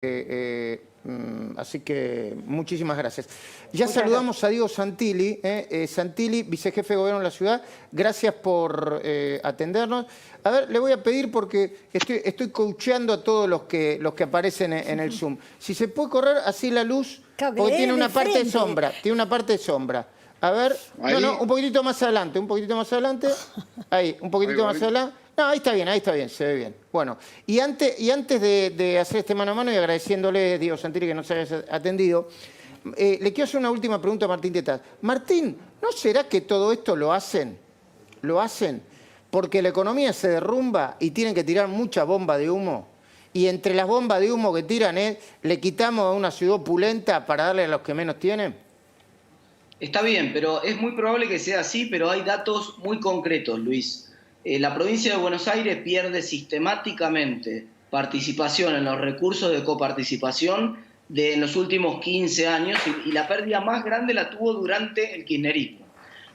Así que muchísimas gracias. Ya saludamos a Diego Santilli, Santilli, vicejefe de gobierno de la ciudad. Gracias por atendernos. A ver, le voy a pedir porque estoy coacheando a todos los que aparecen en el Zoom. Si se puede correr así la luz, claro, porque tiene una parte de frente. sombra. Tiene una parte de sombra. A ver, no, un poquitito más adelante, un poquitito más adelante. Ahí, un poquitito más adelante. No, ahí está bien, se ve bien. Bueno, y antes de hacer este mano a mano y agradeciéndole, Diego Santilli, que nos haya atendido, le quiero hacer una última pregunta a Martín Tetaz. Martín, ¿no será que todo esto lo hacen porque la economía se derrumba y tienen que tirar mucha bomba de humo? Y entre las bombas de humo que tiran, le quitamos a una ciudad opulenta para darle a los que menos tienen. Está bien, pero es muy probable que sea así, pero hay datos muy concretos, Luis. La provincia de Buenos Aires pierde sistemáticamente participación en los recursos de coparticipación en los últimos 15 años y la pérdida más grande la tuvo durante el kirchnerismo.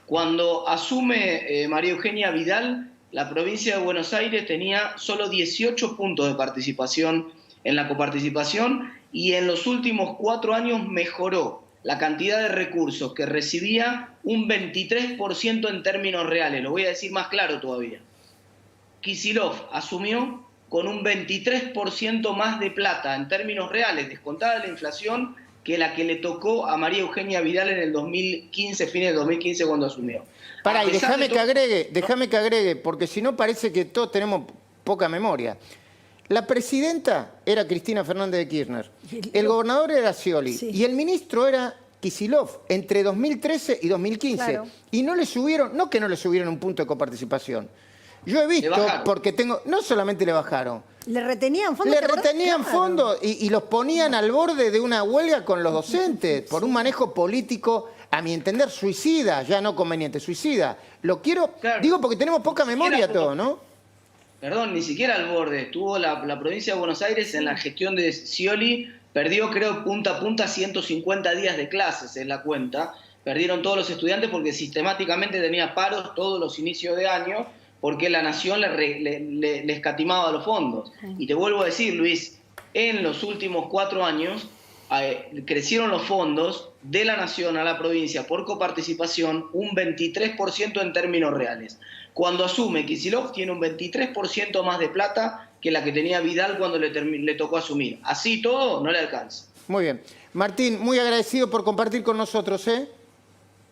Cuando asume María Eugenia Vidal, la provincia de Buenos Aires tenía solo 18 puntos de participación en la coparticipación y en los últimos 4 años mejoró la cantidad de recursos que recibía un 23% en términos reales. Lo voy a decir más claro todavía. Kicillof asumió con un 23% más de plata en términos reales, descontada la inflación, que la que le tocó a María Eugenia Vidal en el 2015, fines del 2015 cuando asumió. Pará, y déjame que agregue, porque si no parece que todos tenemos poca memoria. La presidenta era Cristina Fernández de Kirchner, el gobernador era Scioli y el ministro era Kicillof entre 2013 y 2015. Claro. Y no le subieron, no que no le subieron un punto de coparticipación. Yo he visto, porque tengo, no solamente le bajaron. Le retenían fondos. Le retenían fondos y los ponían al borde de una huelga con los docentes por un manejo político, a mi entender, suicida, ya no conveniente, suicida. Lo quiero, digo porque tenemos poca memoria todo, ¿no? Perdón, ni siquiera al borde. Estuvo la provincia de Buenos Aires en la gestión de Scioli, perdió creo punta a punta 150 días de clases en la cuenta. Perdieron todos los estudiantes porque sistemáticamente tenía paros todos los inicios de año porque la nación le escatimaba los fondos. Y te vuelvo a decir, Luis, en los últimos 4 años crecieron los fondos de la nación a la provincia por coparticipación un 23% en términos reales. Cuando asume Kicillof tiene un 23% más de plata que la que tenía Vidal cuando le tocó asumir. Así todo no le alcanza. Muy bien. Martín, muy agradecido por compartir con nosotros, ¿eh?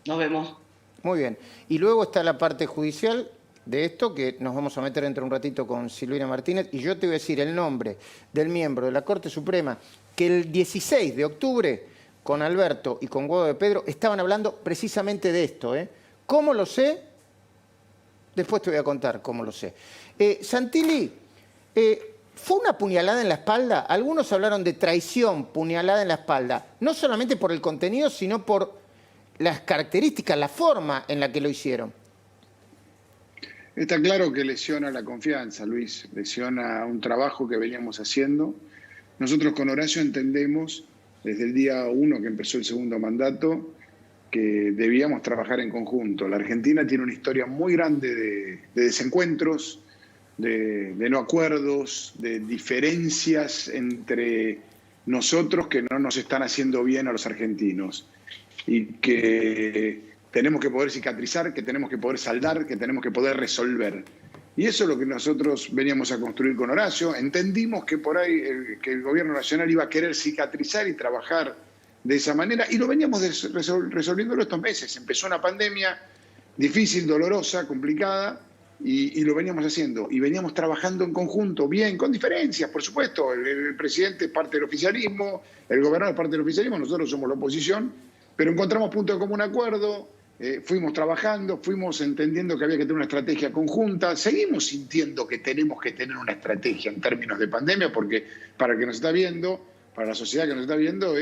Nos vemos. Muy bien. Y luego está la parte judicial de esto, que nos vamos a meter dentro de un ratito con Silvina Martínez, y yo te voy a decir el nombre del miembro de la Corte Suprema, que el 16 de octubre, con Alberto y con Guado de Pedro, estaban hablando precisamente de esto, ¿eh? ¿Cómo lo sé? Después te voy a contar cómo lo sé. Santilli, ¿fue una puñalada en la espalda? Algunos hablaron de traición, puñalada en la espalda, no solamente por el contenido, sino por las características, la forma en la que lo hicieron. Está claro que lesiona la confianza, Luis, lesiona un trabajo que veníamos haciendo. Nosotros con Horacio entendemos, desde el día 1 que empezó el segundo mandato, que debíamos trabajar en conjunto. La Argentina tiene una historia muy grande de desencuentros, de no acuerdos, de diferencias entre nosotros que no nos están haciendo bien a los argentinos y que tenemos que poder cicatrizar, que tenemos que poder saldar, que tenemos que poder resolver. Y eso es lo que nosotros veníamos a construir con Horacio. Entendimos que por ahí que el gobierno nacional iba a querer cicatrizar y trabajar de esa manera, y lo veníamos resolviendo estos meses. Empezó una pandemia difícil, dolorosa, complicada, y lo veníamos haciendo. Y veníamos trabajando en conjunto, bien, con diferencias, por supuesto. El presidente es parte del oficialismo, el gobernador es parte del oficialismo, nosotros somos la oposición, pero encontramos puntos de común acuerdo, fuimos trabajando, fuimos entendiendo que había que tener una estrategia conjunta, seguimos sintiendo que tenemos que tener una estrategia en términos de pandemia, porque para el que nos está viendo, para la sociedad que nos está viendo,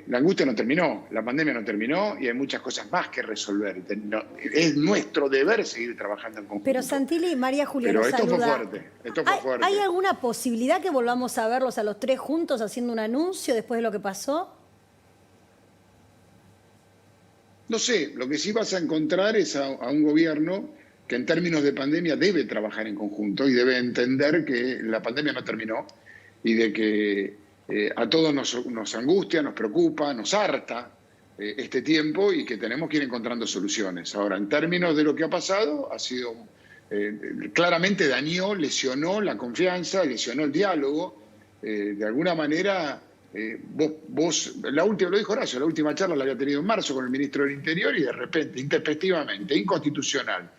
la angustia no terminó, la pandemia no terminó y hay muchas cosas más que resolver. Es nuestro deber seguir trabajando en conjunto. Pero Santilli, María Julia nos saluda. Esto fue fuerte. ¿Hay alguna posibilidad que volvamos a verlos a los tres juntos haciendo un anuncio después de lo que pasó? No sé, lo que sí vas a encontrar es a un gobierno que en términos de pandemia debe trabajar en conjunto y debe entender que la pandemia no terminó y de que a todos nos angustia, nos preocupa, nos harta este tiempo y que tenemos que ir encontrando soluciones. Ahora, en términos de lo que ha pasado, ha sido claramente lesionó la confianza, lesionó el diálogo. De alguna manera, lo dijo Horacio, la última charla la había tenido en marzo con el ministro del Interior y de repente, intempestivamente, inconstitucional,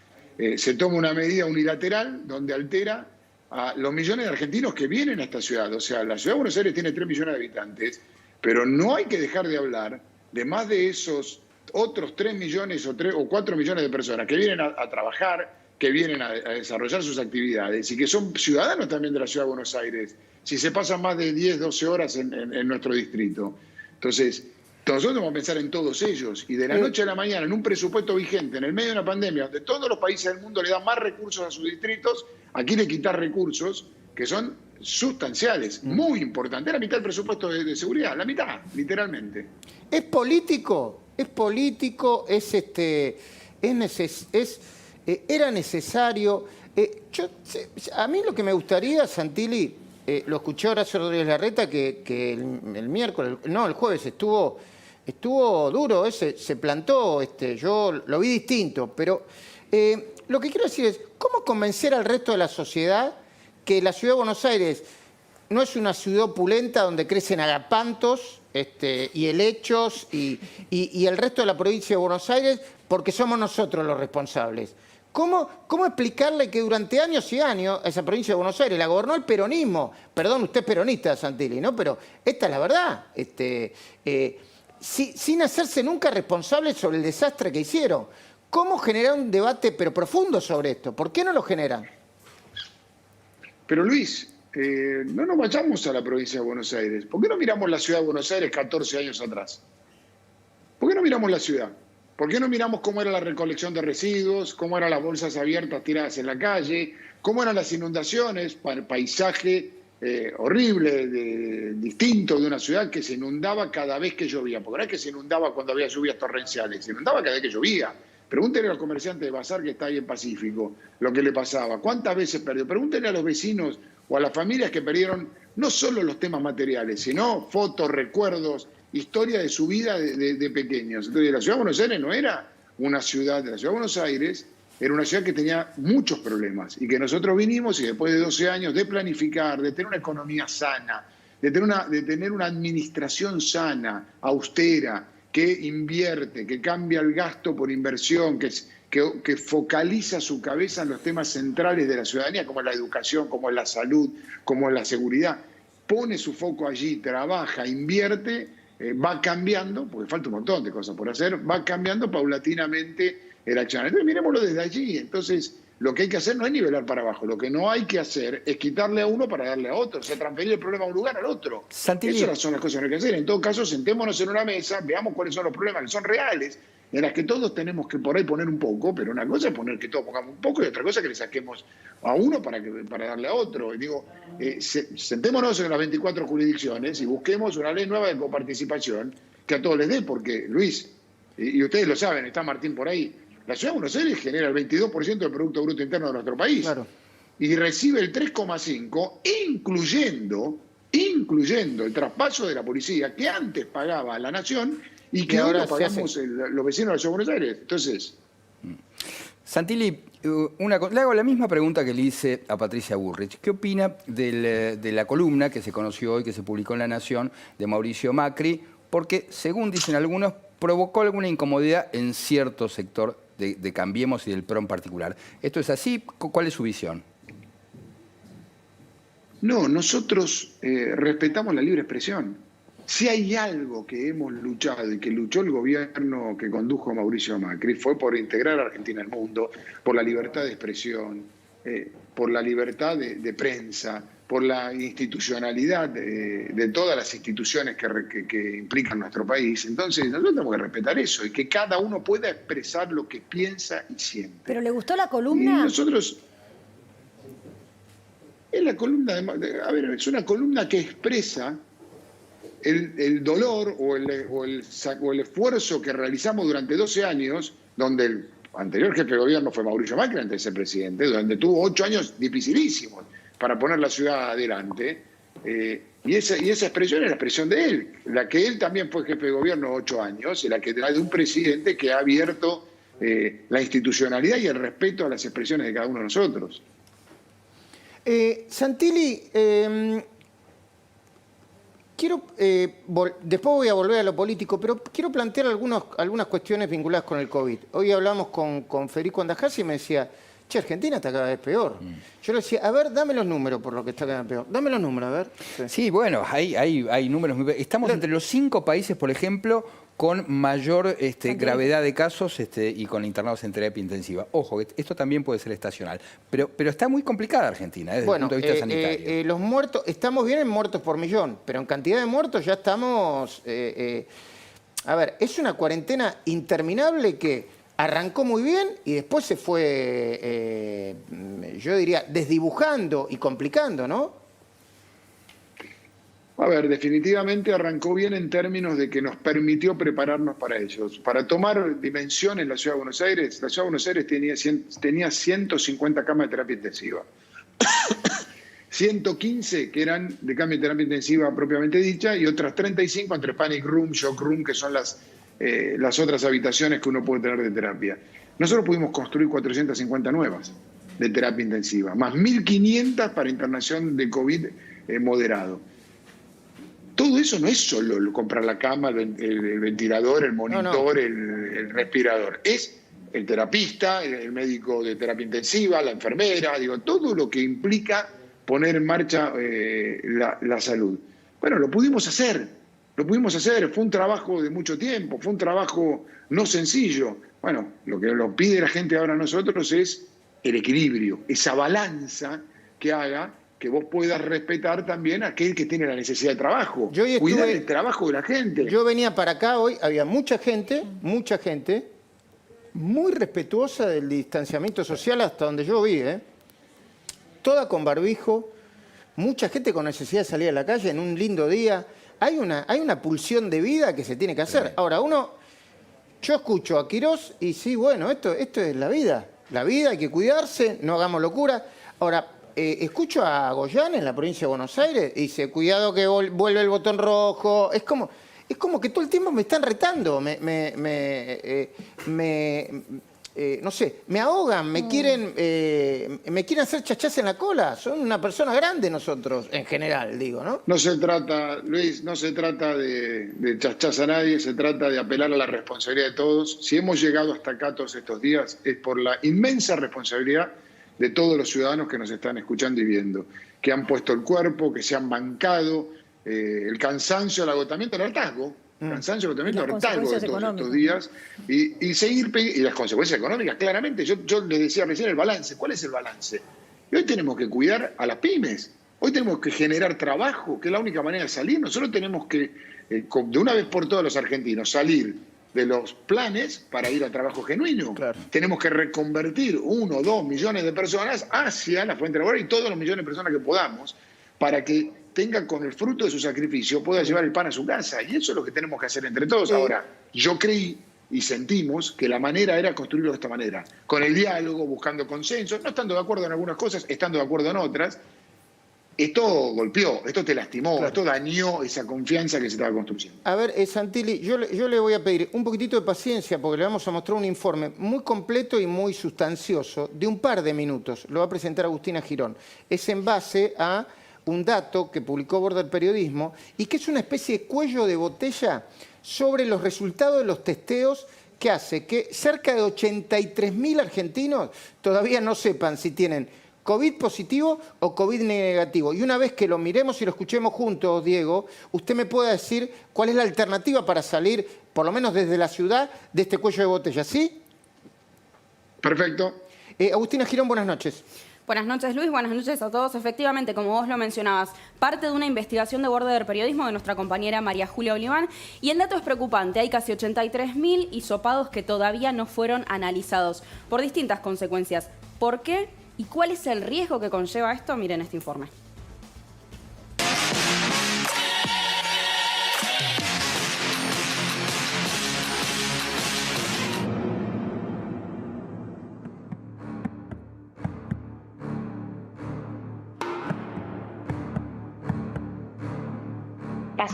se toma una medida unilateral donde altera a los millones de argentinos que vienen a esta ciudad. O sea, la ciudad de Buenos Aires tiene 3 millones de habitantes, pero no hay que dejar de hablar de más de esos otros 3 millones o 4 millones de personas que vienen a trabajar, que vienen a desarrollar sus actividades y que son ciudadanos también de la ciudad de Buenos Aires, si se pasan más de 10, 12 horas en nuestro distrito. Entonces, nosotros vamos a pensar en todos ellos y de la noche a la mañana, en un presupuesto vigente, en el medio de una pandemia, donde todos los países del mundo le dan más recursos a sus distritos, aquí le quitar recursos que son sustanciales, muy importantes. La mitad del presupuesto de seguridad, la mitad, literalmente. ¿Es político? ¿Era necesario? A mí lo que me gustaría, Santilli, lo escuché a Horacio Rodríguez Larreta, que el jueves estuvo duro, se plantó, yo lo vi distinto, pero lo que quiero decir es, ¿cómo convencer al resto de la sociedad que la ciudad de Buenos Aires no es una ciudad opulenta donde crecen agapantos y helechos y el resto de la provincia de Buenos Aires porque somos nosotros los responsables? ¿Cómo explicarle que durante años y años a esa provincia de Buenos Aires la gobernó el peronismo? Perdón, usted es peronista, Santilli, ¿no? Pero esta es la verdad. Sin hacerse nunca responsable sobre el desastre que hicieron. ¿Cómo generar un debate pero profundo sobre esto? ¿Por qué no lo generan? Pero Luis, no nos vayamos a la provincia de Buenos Aires. ¿Por qué no miramos la ciudad de Buenos Aires 14 años atrás? ¿Por qué no miramos la ciudad? ¿Por qué no miramos cómo era la recolección de residuos, cómo eran las bolsas abiertas tiradas en la calle, cómo eran las inundaciones, paisaje horrible, distinto de una ciudad que se inundaba cada vez que llovía? Porque no es que se inundaba cuando había lluvias torrenciales, se inundaba cada vez que llovía. Pregúntenle a los comerciantes de Bazar que está ahí en Pacífico lo que le pasaba. ¿Cuántas veces perdió? Pregúntenle a los vecinos o a las familias que perdieron no solo los temas materiales, sino fotos, recuerdos, historia de su vida de pequeños. Entonces, la ciudad de Buenos Aires no era una ciudad, la ciudad de Buenos Aires era una ciudad que tenía muchos problemas y que nosotros vinimos y después de 12 años de planificar, de tener una economía sana, de tener una administración sana, austera, que invierte, que cambia el gasto por inversión, que focaliza su cabeza en los temas centrales de la ciudadanía, como la educación, como la salud, como la seguridad, pone su foco allí, trabaja, invierte, va cambiando, porque falta un montón de cosas por hacer, va cambiando paulatinamente el accionar. Entonces miremoslo desde allí. Entonces lo que hay que hacer no es nivelar para abajo, lo que no hay que hacer es quitarle a uno para darle a otro, o sea, transferir el problema a un lugar al otro. Santilli. Esas son las cosas que hay que hacer. En todo caso, sentémonos en una mesa, veamos cuáles son los problemas que son reales, en las que todos tenemos que por ahí poner un poco, pero una cosa es poner que todos pongamos un poco y otra cosa es que le saquemos a uno para darle a otro. Y digo, sentémonos en las 24 jurisdicciones y busquemos una ley nueva de coparticipación que a todos les dé, porque, Luis, y ustedes lo saben, está Martín por ahí, la ciudad de Buenos Aires genera el 22% del Producto Bruto Interno de nuestro país. Claro. Y recibe el 3,5%, incluyendo el traspaso de la policía que antes pagaba a la Nación y que ahora pagamos los vecinos de la ciudad de Buenos Aires. Entonces, Santilli, le hago la misma pregunta que le hice a Patricia Bullrich. ¿Qué opina de la columna que se conoció hoy, que se publicó en La Nación, de Mauricio Macri? Porque, según dicen algunos, provocó alguna incomodidad en cierto sector de Cambiemos y del PRO en particular. ¿Esto es así? ¿Cuál es su visión? No, nosotros respetamos la libre expresión. Si hay algo que hemos luchado y que luchó el gobierno que condujo Mauricio Macri fue por integrar a Argentina al mundo, por la libertad de expresión, por la libertad de prensa, por la institucionalidad de todas las instituciones que implican nuestro país. Entonces nosotros tenemos que respetar eso y que cada uno pueda expresar lo que piensa y siente. ¿Pero le gustó la columna? Y nosotros... Es la columna es una columna que expresa el dolor o el esfuerzo que realizamos durante 12 años, donde el anterior jefe de gobierno fue Mauricio Macri antes de ser presidente, donde tuvo 8 años dificilísimos para poner la ciudad adelante, Y esa expresión es la expresión de él, la que él también fue jefe de gobierno 8 años, y la que trae de un presidente que ha abierto la institucionalidad y el respeto a las expresiones de cada uno de nosotros. Santilli, quiero, después voy a volver a lo político, pero quiero plantear algunas cuestiones vinculadas con el COVID. Hoy hablamos con Federico Andajasi y me decía, che, Argentina está cada vez peor. Yo le decía, a ver, dame los números por lo que está cada vez peor. Dame los números, a ver. Sí, bueno, hay números muy... Estamos entre los 5 países, por ejemplo, con mayor gravedad de casos y con internados en terapia intensiva. Ojo, esto también puede ser estacional. Pero está muy complicada Argentina, desde el punto de vista sanitario. Los muertos, estamos bien en muertos por millón, pero en cantidad de muertos ya estamos... a ver, es una cuarentena interminable que arrancó muy bien y después se fue, yo diría, desdibujando y complicando, ¿no? A ver, definitivamente arrancó bien en términos de que nos permitió prepararnos para ellos. Para tomar dimensión en la Ciudad de Buenos Aires, la Ciudad de Buenos Aires tenía 150 camas de terapia intensiva. 115 que eran de cama de terapia intensiva propiamente dicha y otras 35 entre panic room, shock room, que son las otras habitaciones que uno puede tener de terapia. Nosotros pudimos construir 450 nuevas de terapia intensiva, más 1.500 para internación de COVID moderado. Todo eso no es solo comprar la cama, el ventilador, el monitor, el respirador. Es el terapista, el médico de terapia intensiva, la enfermera, digo, todo lo que implica poner en marcha la salud. Bueno, lo pudimos hacer, fue un trabajo de mucho tiempo, fue un trabajo no sencillo. Bueno, lo que nos pide la gente ahora a nosotros es el equilibrio, esa balanza que haga que vos puedas respetar también a aquel que tiene la necesidad de trabajo. Cuidar el trabajo de la gente. Yo venía para acá hoy, había mucha gente, muy respetuosa del distanciamiento social hasta donde yo vi, toda con barbijo, mucha gente con necesidad de salir a la calle en un lindo día. Hay una pulsión de vida que se tiene que hacer. Ahora, yo escucho a Quirós y sí, bueno, esto es la vida. La vida, hay que cuidarse, no hagamos locura. Ahora, escucho a Goyán en la provincia de Buenos Aires y dice, cuidado que vuelve el botón rojo. Es como que todo el tiempo me están retando, no sé, me ahogan, me quieren hacer chachás en la cola. Son una persona grande nosotros, en general, digo, ¿no? No se trata, Luis, no se trata de chachás a nadie, se trata de apelar a la responsabilidad de todos. Si hemos llegado hasta acá todos estos días, es por la inmensa responsabilidad de todos los ciudadanos que nos están escuchando y viendo, que han puesto el cuerpo, que se han bancado, el cansancio, el agotamiento, el hartazgo, de todos estos días, y seguir, y las consecuencias económicas, claramente. Yo les decía recién el balance. ¿Cuál es el balance? Y hoy tenemos que cuidar a las pymes, hoy tenemos que generar trabajo, que es la única manera de salir. Nosotros tenemos que, de una vez por todas los argentinos, salir de los planes para ir al trabajo genuino. Claro. Tenemos que reconvertir 1 o 2 millones de personas hacia la fuente laboral y todos los millones de personas que podamos para que tengan con el fruto de su sacrificio, pueda llevar el pan a su casa. Y eso es lo que tenemos que hacer entre todos. Ahora, yo creí y sentimos que la manera era construirlo de esta manera, con el diálogo, buscando consenso, no estando de acuerdo en algunas cosas, estando de acuerdo en otras. Esto golpeó, esto te lastimó, claro. Esto dañó esa confianza que se estaba construyendo. A ver, Santilli, yo le voy a pedir un poquitito de paciencia porque le vamos a mostrar un informe muy completo y muy sustancioso de un par de minutos. Lo va a presentar Agustina Girón. Es en base a un dato que publicó Border Periodismo y que es una especie de cuello de botella sobre los resultados de los testeos que hace que cerca de 83.000 argentinos todavía no sepan si tienen COVID positivo o COVID negativo. Y una vez que lo miremos y lo escuchemos juntos, Diego, usted me pueda decir cuál es la alternativa para salir, por lo menos desde la ciudad, de este cuello de botella, ¿sí? Perfecto. Agustina Girón, buenas noches. Buenas noches, Luis. Buenas noches a todos. Efectivamente, como vos lo mencionabas, parte de una investigación de Border Periodismo de nuestra compañera María Julia Oliván. Y el dato es preocupante. Hay casi 83.000 hisopados que todavía no fueron analizados por distintas consecuencias. ¿Por qué? ¿Y cuál es el riesgo que conlleva esto? Miren este informe.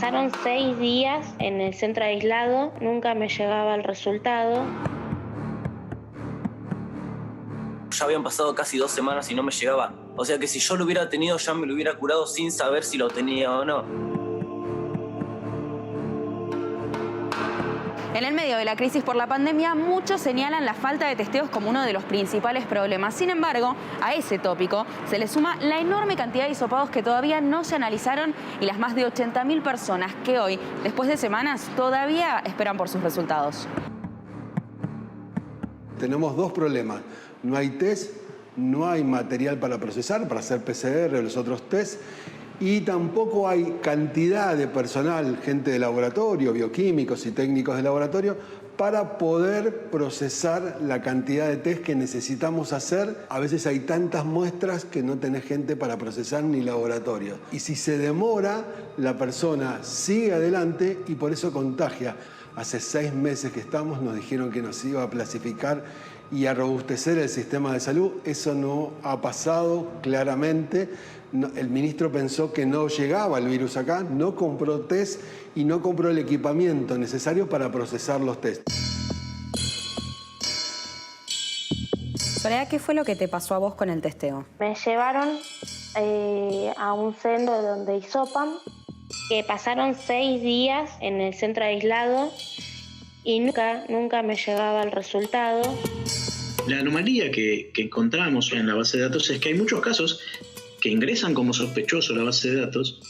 pasaron 6 días en el centro aislado, nunca me llegaba el resultado. Ya habían pasado casi 2 semanas y no me llegaba. O sea que si yo lo hubiera tenido ya me lo hubiera curado sin saber si lo tenía o no. En el medio de la crisis por la pandemia, muchos señalan la falta de testeos como uno de los principales problemas. Sin embargo, a ese tópico se le suma la enorme cantidad de hisopados que todavía no se analizaron y las más de 80.000 personas que hoy, después de semanas, todavía esperan por sus resultados. Tenemos 2 problemas. No hay test, no hay material para procesar, para hacer PCR o los otros test. Y tampoco hay cantidad de personal, gente de laboratorio, bioquímicos y técnicos de laboratorio, para poder procesar la cantidad de test que necesitamos hacer. A veces hay tantas muestras que no tenés gente para procesar ni laboratorio. Y si se demora, la persona sigue adelante y por eso contagia. Hace 6 meses que estamos, nos dijeron que nos iba a clasificar y a robustecer el sistema de salud. Eso no ha pasado claramente. No, el ministro pensó que no llegaba el virus acá, no compró test y no compró el equipamiento necesario para procesar los test. Soledad, ¿qué fue lo que te pasó a vos con el testeo? Me llevaron a un centro donde hisopan, que pasaron 6 días en el centro aislado y nunca me llegaba el resultado. La anomalía que encontramos en la base de datos es que hay muchos casos que ingresan como sospechosos a la base de datos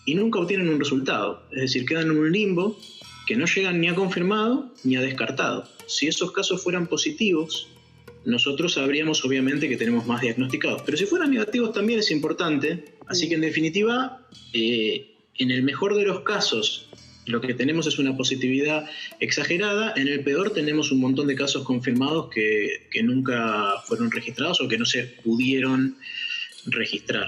y nunca obtienen un resultado. Es decir, quedan en un limbo que no llegan ni a confirmado ni a descartado. Si esos casos fueran positivos, nosotros sabríamos obviamente que tenemos más diagnosticados. Pero si fueran negativos también es importante. Así que en definitiva, en el mejor de los casos, lo que tenemos es una positividad exagerada. En el peor tenemos un montón de casos confirmados que nunca fueron registrados o que no se pudieron registrar.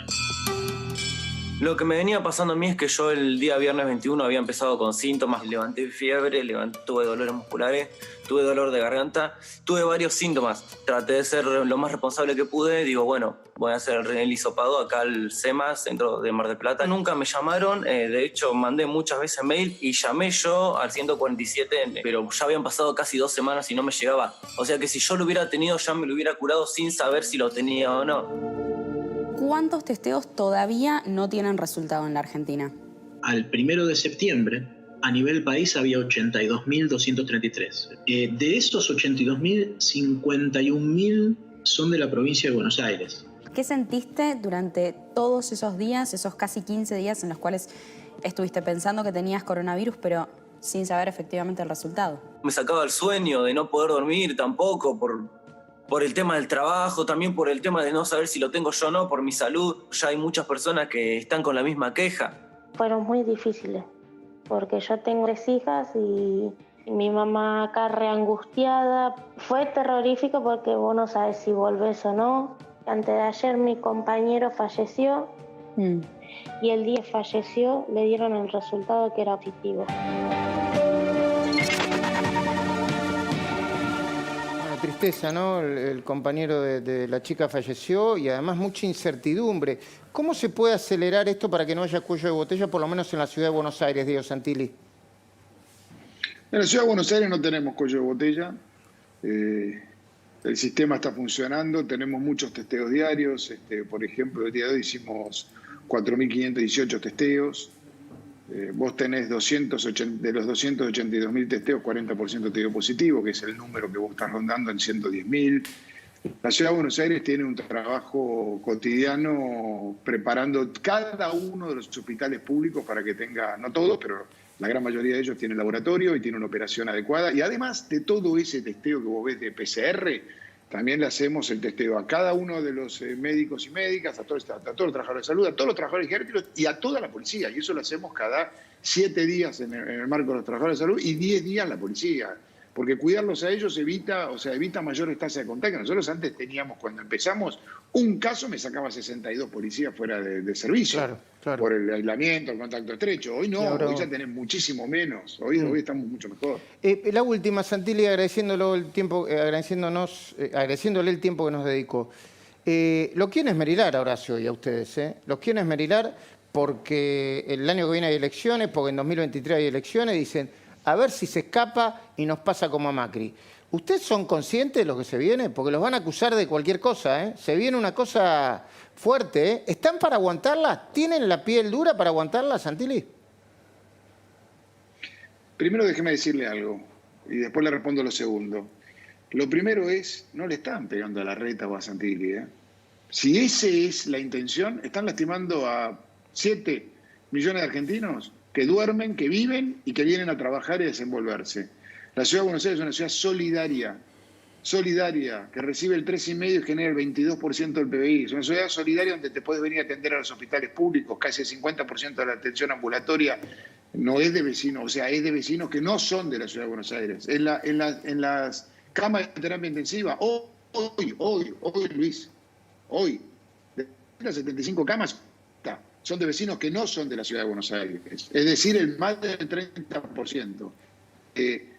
Lo que me venía pasando a mí es que yo el día viernes 21 había empezado con síntomas. Levanté fiebre, tuve dolores musculares, tuve dolor de garganta, tuve varios síntomas. Traté de ser lo más responsable que pude. Digo, bueno, voy a hacer el hisopado acá al SEMA, Centro de Mar del Plata. Nunca me llamaron, de hecho mandé muchas veces mail y llamé yo al 147, pero ya habían pasado casi 2 semanas y no me llegaba. O sea que si yo lo hubiera tenido ya me lo hubiera curado sin saber si lo tenía o no. ¿Cuántos testeos todavía no tienen resultado en la Argentina? Al 1 de septiembre, a nivel país había 82.233. De esos 82.000, 51.000 son de la provincia de Buenos Aires. ¿Qué sentiste durante todos esos días, esos casi 15 días en los cuales estuviste pensando que tenías coronavirus, pero sin saber efectivamente el resultado? Me sacaba el sueño de no poder dormir tampoco por el tema del trabajo, también por el tema de no saber si lo tengo yo o no, por mi salud. Ya hay muchas personas que están con la misma queja. Fueron muy difíciles, porque yo tengo 3 hijas y mi mamá acá reangustiada. Fue terrorífico porque vos no sabes si volvés o no. Antes de ayer mi compañero falleció y el día que falleció le dieron el resultado que era positivo. Tristeza, ¿no? El compañero de la chica falleció y además mucha incertidumbre. ¿Cómo se puede acelerar esto para que no haya cuello de botella, por lo menos en la ciudad de Buenos Aires, Diego Santilli? En la ciudad de Buenos Aires no tenemos cuello de botella. El sistema está funcionando, tenemos muchos testeos diarios. Por ejemplo, el día de hoy hicimos 4.518 testeos. Vos tenés de los 282.000 testeos, 40% te dio positivo, que es el número que vos estás rondando en 110.000. La Ciudad de Buenos Aires tiene un trabajo cotidiano preparando cada uno de los hospitales públicos para que tenga, no todos, pero la gran mayoría de ellos tienen laboratorio y tienen una operación adecuada. Y además de todo ese testeo que vos ves de PCR, también le hacemos el testeo a cada uno de los médicos y médicas, a todos los trabajadores de salud, a todos los trabajadores ejércitos y a toda la policía. Y eso lo hacemos cada 7 días en el marco de los trabajadores de salud y 10 días la policía. Porque cuidarlos a ellos evita mayores tasas de contagio. Nosotros antes teníamos, cuando empezamos, un caso me sacaba 62 policías fuera de servicio. Claro. Por el aislamiento, el contacto estrecho. Hoy no, hoy ya tenés muchísimo menos. Hoy estamos mucho mejor. La última, Santilli, agradeciéndole el tiempo que nos dedicó. Lo quieren esmerilar a Horacio y a ustedes, Los quieren esmerilar porque el año que viene hay elecciones, porque en 2023 hay elecciones, dicen, a ver si se escapa y nos pasa como a Macri. ¿Ustedes son conscientes de lo que se viene? Porque los van a acusar de cualquier cosa, ¿eh? Se viene una cosa fuerte, ¿eh? ¿Están para aguantarla? ¿Tienen la piel dura para aguantarla, Santilli? Primero déjeme decirle algo y después le respondo lo segundo. Lo primero es, no le están pegando a Larreta o a Santilli, ¿eh? Si esa es la intención, están lastimando a 7 millones de argentinos que duermen, que viven y que vienen a trabajar y a desenvolverse. La Ciudad de Buenos Aires es una ciudad solidaria, que recibe el 3,5% y genera el 22% del PBI. Es una ciudad solidaria donde te puedes venir a atender a los hospitales públicos, casi el 50% de la atención ambulatoria no es de vecinos, o sea, es de vecinos que no son de la Ciudad de Buenos Aires. En las camas de terapia intensiva, hoy, Luis, hoy, de las 75 camas, son de vecinos que no son de la Ciudad de Buenos Aires. Es decir, el más del 30%.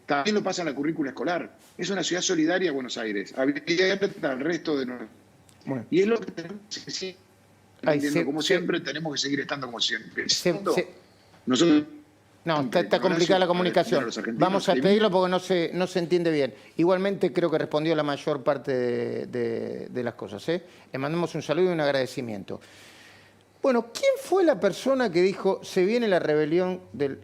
También lo pasa en la currícula escolar. Es una ciudad solidaria Buenos Aires, abierta al resto de nosotros. Bueno. Y es lo que tenemos que seguir entendiendo, como siempre, tenemos que seguir estando como siempre. Nosotros... No, está complicada la comunicación. Vamos a pedirlo porque no se entiende bien. Igualmente creo que respondió la mayor parte de las cosas, ¿eh? Le mandamos un saludo y un agradecimiento. Bueno, ¿quién fue la persona que dijo, se viene la rebelión del...